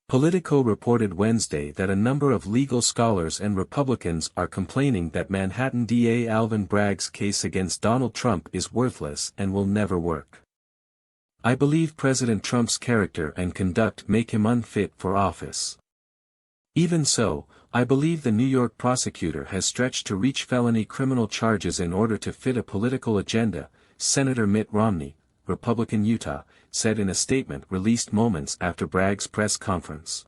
Politico reported Wednesday that a number of legal scholars and Republicans are complaining that Manhattan D.A. Alvin Bragg's case against Donald Trump is worthless and will never work. "I believe President Trump's character and conduct make him unfit for office. Even so, I believe the New York prosecutor has stretched to reach felony criminal charges in order to fit a political agenda," Senator Mitt Romney, Republican Utah, said in a statement released moments after Bragg's press conference.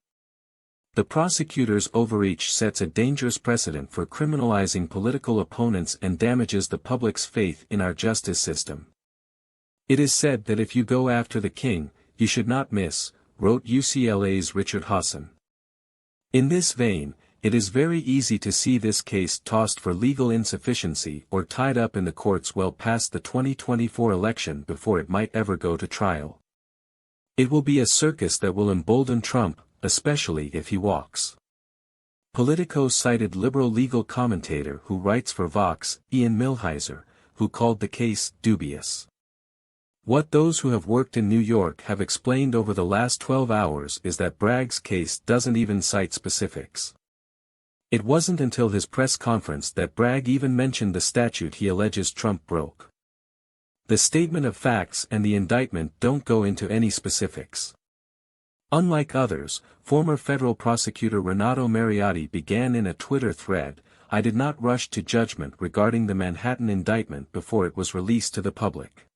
"The prosecutor's overreach sets a dangerous precedent for criminalizing political opponents and damages the public's faith in our justice system. It is said that if you go after the king, you should not miss," wrote UCLA's Richard Hassan. In this vein, it is very easy to see this case tossed for legal insufficiency or tied up in the courts well past the 2024 election before it might ever go to trial. It will be a circus that will embolden Trump, especially if he walks. Politico cited liberal legal commentator who writes for Vox, Ian Millhiser, who called the case dubious. "What those who have worked in New York have explained over the last 12 hours is that Bragg's case doesn't even cite specifics. It wasn't until his press conference that Bragg even mentioned the statute he alleges Trump broke. The statement of facts and the indictment don't go into any specifics." Unlike others, former federal prosecutor Renato Mariotti began in a Twitter thread, "I did not rush to judgment regarding the Manhattan indictment before it was released to the public.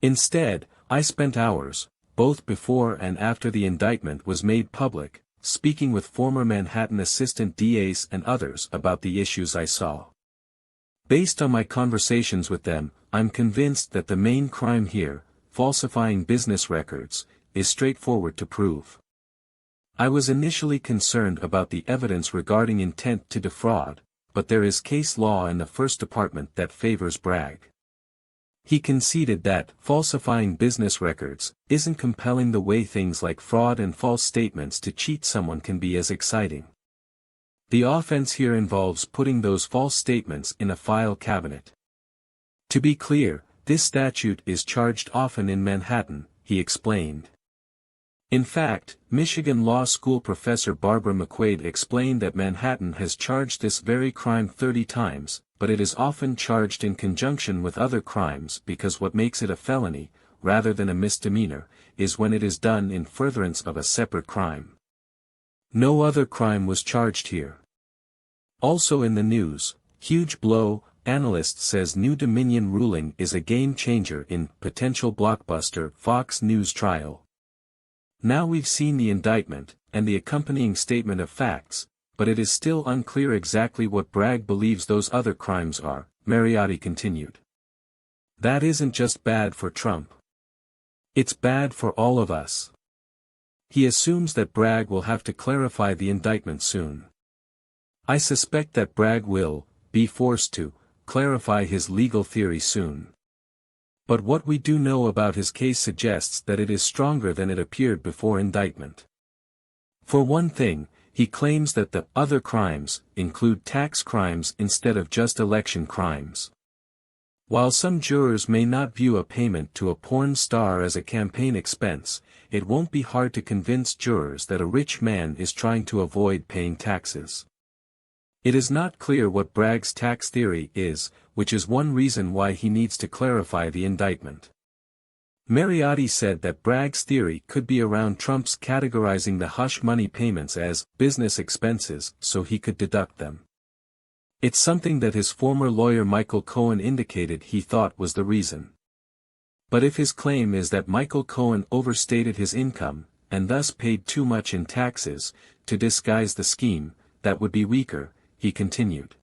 Instead, I spent hours, both before and after the indictment was made public, speaking with former Manhattan assistant DAs and others about the issues I saw. Based on my conversations with them, I'm convinced that the main crime here, falsifying business records, is straightforward to prove. I was initially concerned about the evidence regarding intent to defraud, but there is case law in the First Department that favors Bragg." He conceded that falsifying business records isn't compelling the way things like fraud and false statements to cheat someone can be as exciting. "The offense here involves putting those false statements in a file cabinet. To be clear, this statute is charged often in Manhattan," he explained. In fact, Michigan Law School professor Barbara McQuaid explained that Manhattan has charged this very crime 30 times, but it is often charged in conjunction with other crimes because what makes it a felony, rather than a misdemeanor, is when it is done in furtherance of a separate crime. No other crime was charged here. Also in the news, huge blow, analyst says new Dominion ruling is a game changer in potential blockbuster Fox News trial. Now we've seen the indictment, and the accompanying statement of facts, but it is still unclear exactly what Bragg believes those other crimes are, Mariotti continued. That isn't just bad for Trump. It's bad for all of us. He assumes that Bragg will have to clarify the indictment soon. I suspect that Bragg will be forced to clarify his legal theory soon. But what we do know about his case suggests that it is stronger than it appeared before indictment. For one thing, he claims that the other crimes include tax crimes instead of just election crimes. While some jurors may not view a payment to a porn star as a campaign expense, it won't be hard to convince jurors that a rich man is trying to avoid paying taxes. It is not clear what Bragg's tax theory is, which is one reason why he needs to clarify the indictment. Mariotti said that Bragg's theory could be around Trump's categorizing the hush money payments as business expenses so he could deduct them. It's something that his former lawyer Michael Cohen indicated he thought was the reason. But if his claim is that Michael Cohen overstated his income, and thus paid too much in taxes, to disguise the scheme, that would be weaker, he continued.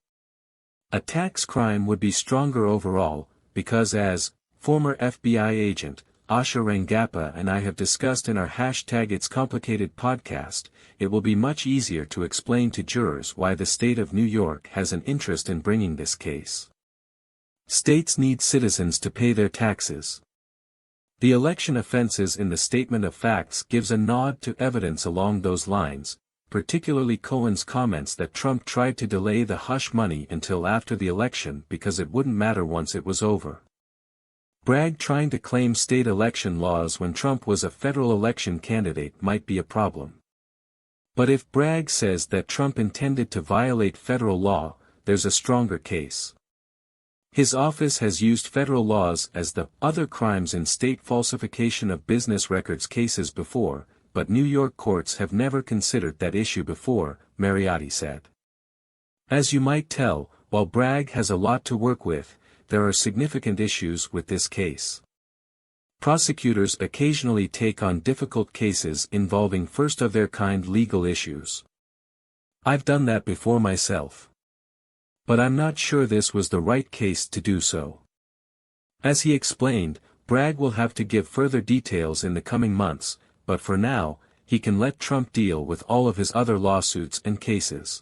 A tax crime would be stronger overall, because as former FBI agent, Asha Rangappa and I have discussed in our #It'sComplicated podcast, it will be much easier to explain to jurors why the state of New York has an interest in bringing this case. States need citizens to pay their taxes. The election offenses in the statement of facts gives a nod to evidence along those lines, particularly Cohen's comments that Trump tried to delay the hush money until after the election because it wouldn't matter once it was over. Bragg trying to claim state election laws when Trump was a federal election candidate might be a problem. But if Bragg says that Trump intended to violate federal law, there's a stronger case. His office has used federal laws as the other crimes in state falsification of business records cases before, but New York courts have never considered that issue before, Mariotti said. As you might tell, while Bragg has a lot to work with, there are significant issues with this case. Prosecutors occasionally take on difficult cases involving first-of-their-kind legal issues. I've done that before myself. But I'm not sure this was the right case to do so. As he explained, Bragg will have to give further details in the coming months, but for now, he can let Trump deal with all of his other lawsuits and cases.